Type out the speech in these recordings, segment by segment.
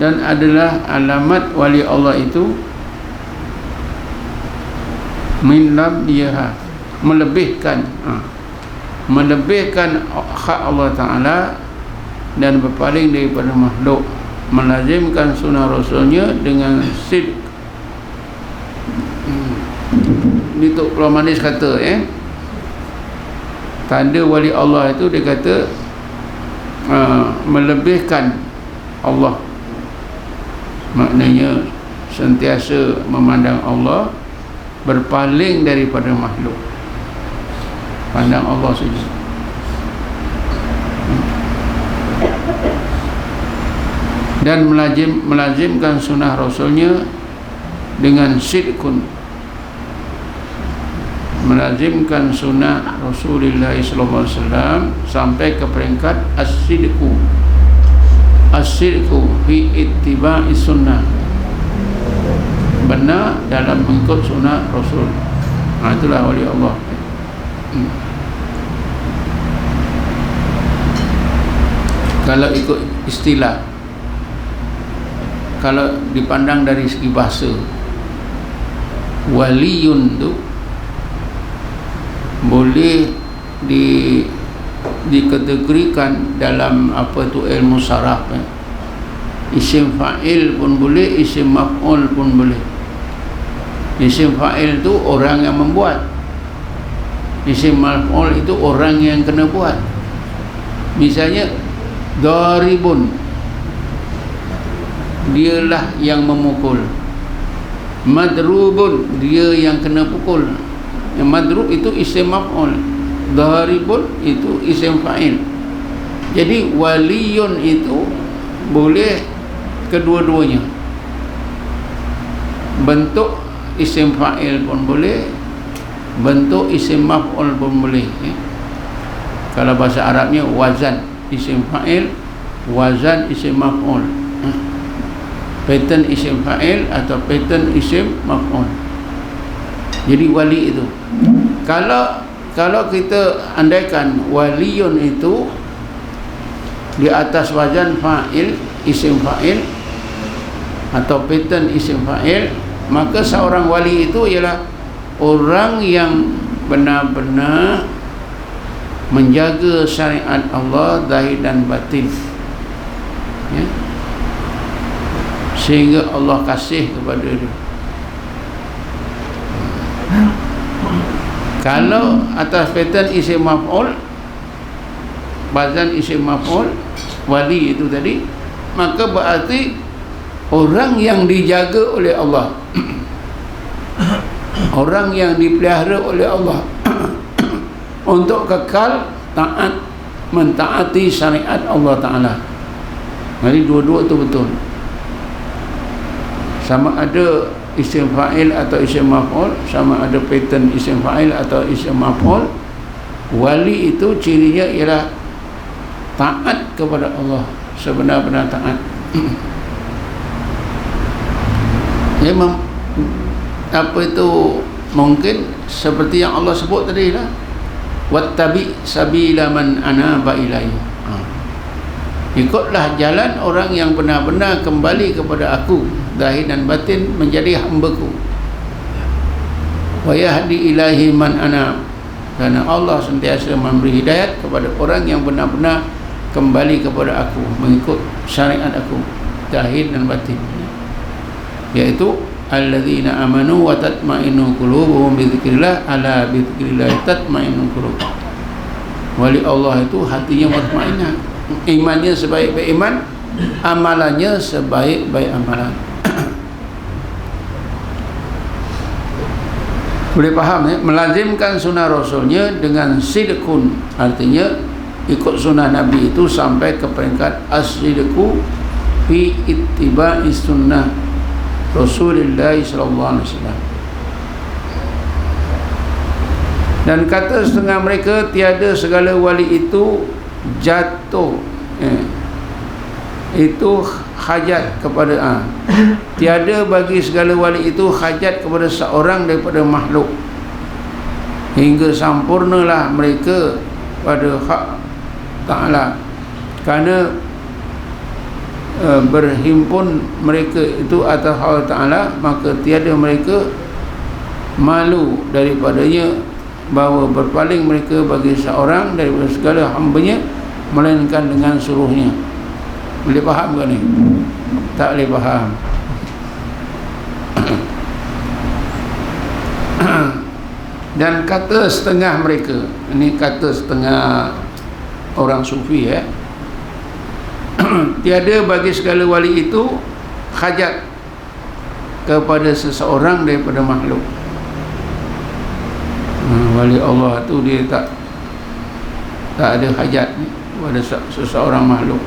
dan adalah alamat wali Allah itu min labdiha, melebihkan hak Allah Ta'ala dan berpaling daripada makhluk, melazimkan sunnah Rasulnya dengan sidq. Ni Tok Pulau Manis kata tanda wali Allah itu dia kata melebihkan Allah, maknanya sentiasa memandang Allah, berpaling daripada makhluk, pandang Allah saja. Dan melazimkan sunnah Rasulnya dengan sidqun, melazimkan sunnah Rasulullah SAW sampai ke peringkat as-sidqu fi ittiba'i sunnah, benar dalam mengikut sunnah Rasul. Itulah wali Allah. Kalau ikut istilah, kalau dipandang dari segi bahasa, waliyun tu boleh dikategorikan dalam apa tu ilmu saraf. Isim fa'il pun boleh, isim maf'ul pun boleh. Isim fa'il tu orang yang membuat, isim maf'ul itu orang yang kena buat. Misalnya daribun, dialah yang memukul. Madrubun, dia yang kena pukul. Yang madrub itu isim maf'ul, daribun itu isim fa'il. Jadi waliyun itu boleh kedua-duanya, bentuk isim fa'il pun boleh, bentuk isim maf'ul pun boleh. Kalau bahasa Arabnya wazan isim fa'il, wazan isim maf'ul, pattern isim fa'il atau pattern isim maf'ul. Jadi wali itu, kalau kita andaikan waliyun itu di atas wazan fa'il, isim fa'il atau pattern isim fa'il, maka seorang wali itu ialah orang yang benar-benar menjaga syariat Allah zahir dan batin, sehingga Allah kasih kepada dia. Kalau atas pattern isim maf'ul, bazan isim maf'ul, wali itu tadi, maka berarti orang yang dijaga oleh Allah, orang yang dipelihara oleh Allah untuk kekal taat, mentaati syariat Allah Ta'ala. Jadi dua-dua itu betul, sama ada isim fa'il atau isim maf'ul, sama ada pattern isim fa'il atau isim maf'ul. Wali itu cirinya ialah taat kepada Allah, sebenar-benar taat. Memang apa itu mungkin seperti yang Allah sebut tadi lah, wattabi sabila man anaba ilayya, ikutlah jalan orang yang benar-benar kembali kepada aku zahir dan batin, menjadi hamba-Ku. Wa yahdi ilahi man anab, kerana Allah sentiasa memberi hidayat kepada orang yang benar-benar kembali kepada aku, mengikut syariat aku zahir dan batin, iaitu alladzina amanu wa tatma'innu qulubuhum bi dzikrillah, ala bi dzikrillah tatma'innul qulub. Wali Allah itu hatinya mutmainnah, imannya sebaik-baik iman, amalannya sebaik-baik amalan. Boleh faham melazimkan sunnah Rasulnya dengan sidqun, artinya ikut sunnah Nabi itu sampai ke peringkat as-sidqu fi ittiba'i sunnah Rasulullah sallallahu alaihi wasallam. Dan kata setengah mereka, tiada segala wali itu jatuh, itu hajat kepada tiada bagi segala wali itu hajat kepada seorang daripada makhluk, hingga sempurnalah mereka pada hak Ta'ala. Kerana berhimpun mereka itu atas Allah Ta'ala, maka tiada mereka malu daripadanya, bahawa berpaling mereka bagi seorang daripada segala hambanya melainkan dengan suruhnya. Boleh faham ke ni? Tak boleh faham. Dan kata setengah mereka, ini kata setengah orang sufi tiada bagi segala wali itu hajat kepada seseorang daripada makhluk. Wali Allah tu dia tak ada hajat pada seseorang makhluk,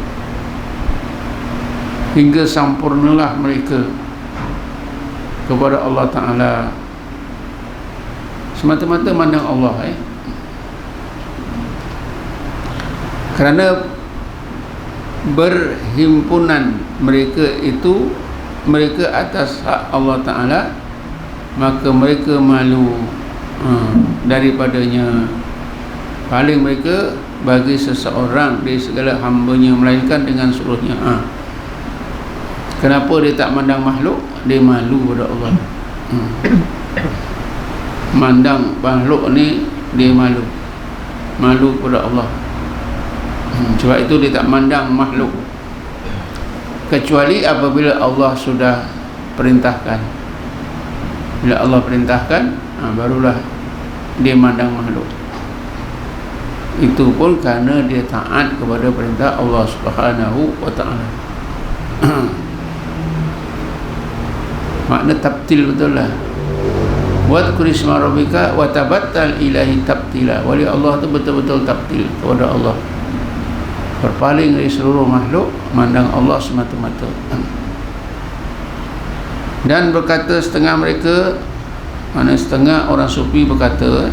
hingga sempurnalah mereka kepada Allah Ta'ala, semata-mata mandang Allah kerana berhimpunan mereka itu mereka atas hak Allah Ta'ala, maka mereka malu daripadanya, paling mereka bagi seseorang dari segala hambanya melainkan dengan suruhnya. Kenapa dia tak mandang makhluk? Dia malu pada Allah. Mandang makhluk ni dia malu pada Allah. Sebab itu dia tak mandang makhluk, kecuali apabila Allah sudah perintahkan. Bila Allah perintahkan, barulah dia mandang makhluk. Itu pun kerana dia taat kepada perintah Allah Subhanahu wa Ta'ala. Makna tabtil betul lah. Wadhkur isma rabbika wa tabattal ilahi tabtila. Wali Allah tu betul-betul tabtil kepada Allah, berpaling dari seluruh makhluk, mandang Allah semata-mata. Dan berkata setengah mereka, mana setengah orang sufi berkata,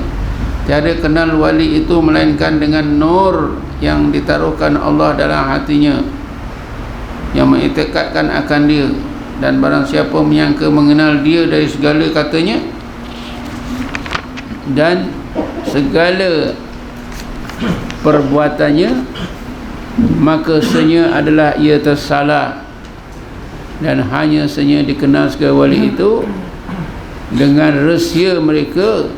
tiada kenal wali itu melainkan dengan nur yang ditaruhkan Allah dalam hatinya, yang mengiktikadkan akan dia. Dan barang siapa menyangka mengenal dia dari segala katanya dan segala perbuatannya, maka senya adalah ia tersalah, dan hanya senya dikenal segala wali itu dengan rahsia mereka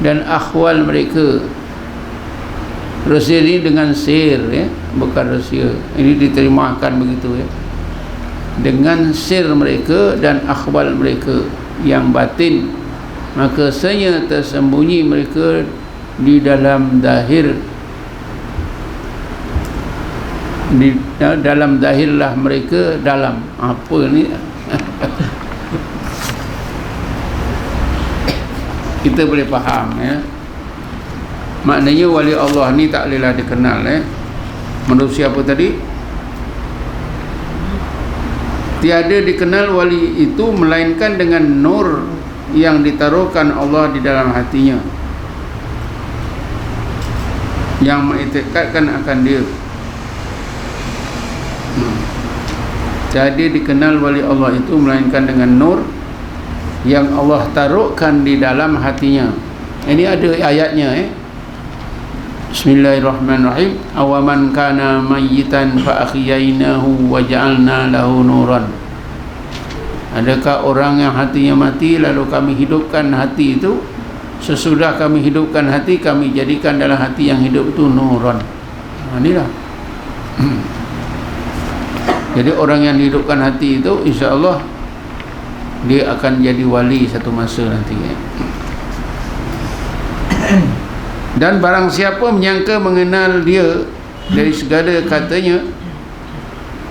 dan akhwal mereka. Rahsia ini dengan sir bukan rahsia, ini diterjemahkan begitu dengan sir mereka dan akhwal mereka yang batin, maka senya tersembunyi mereka di dalam zahir. Di dalam zahirlah mereka dalam apa ni kita boleh faham maknanya wali Allah ni tak bolehlah dikenal menurut siapa tadi? Tiada dikenal wali itu melainkan dengan nur yang ditaruhkan Allah di dalam hatinya, yang mengiktikadkan akan dia. Jadi dikenal wali Allah itu melainkan dengan nur yang Allah taruhkan di dalam hatinya. Ini ada ayatnya Bismillahirrahmanirrahim. Awaman kana mayyitan fa akhyainahu wa ja'alna lahu nuran. Adakah orang yang hatinya mati lalu kami hidupkan hati itu? Sesudah kami hidupkan hati, kami jadikan dalam hati yang hidup itu nuran. Inilah. Jadi orang yang dihidupkan hati itu insya-Allah dia akan jadi wali satu masa nanti. Dan barang siapa menyangka mengenal dia dari segala katanya,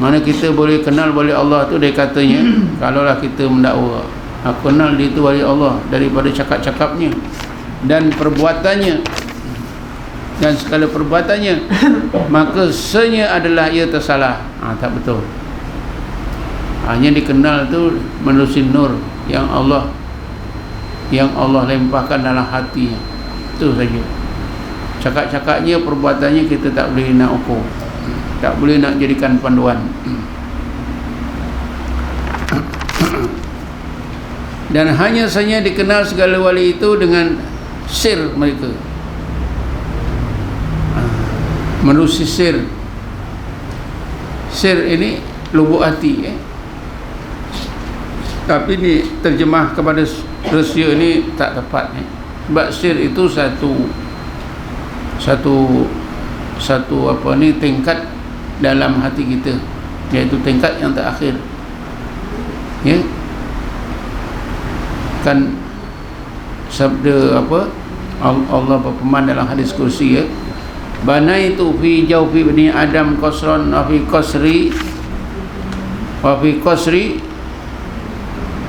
mana kita boleh kenal wali Allah tu dari katanya. Kalaulah kita mendakwa, aku kenal dia tu wali Allah daripada cakap-cakapnya dan perbuatannya dan segala perbuatannya, maka senya adalah ia tersalah. Tak betul. Hanya dikenal tu menerusi nur yang Allah lempahkan dalam hatinya. Itu saja. Cakap-cakapnya, perbuatannya kita tak boleh nak ukur, tak boleh nak jadikan panduan. Dan hanya saja dikenal segala wali itu dengan sir mereka, menerusi sir. Sir ini lubuk hati, tapi ni terjemah kepada rahsia ini tak tepat, sebab sir itu satu apa ni, tingkat dalam hati kita, iaitu tingkat yang terakhir, ya. Kan sabda apa Allah berfirman dalam hadis kursi, ya, banaitu fi jawfi bani adam qasran wa fi qasri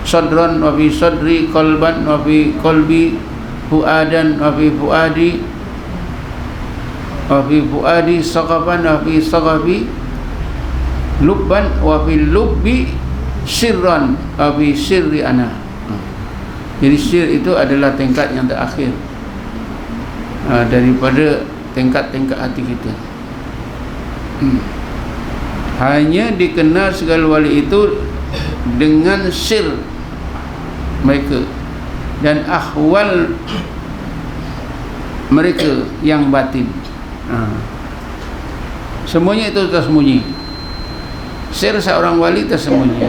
sadran wa fi sadri qalban wa fi qalbi fuadan wa fi fuadi saqaban wa fi saqabi lubban wa fi lubbi sirran wa fi sirri ana. Jadi sir itu adalah tingkat yang terakhir daripada tingkat-tingkat hati kita. Hanya dikenal segala wali itu dengan sir mereka dan ahwal mereka yang batin. Semuanya itu tersembunyi. Sir seorang wali tersembunyi,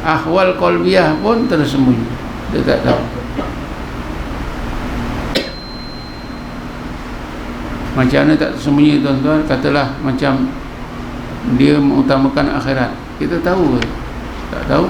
ahwal qalbiyah pun tersembunyi, dia tak tahu. Macam mana tak tersembunyi, tuan-tuan? Katalah macam dia mengutamakan akhirat, kita tahu ke? Tak tahu.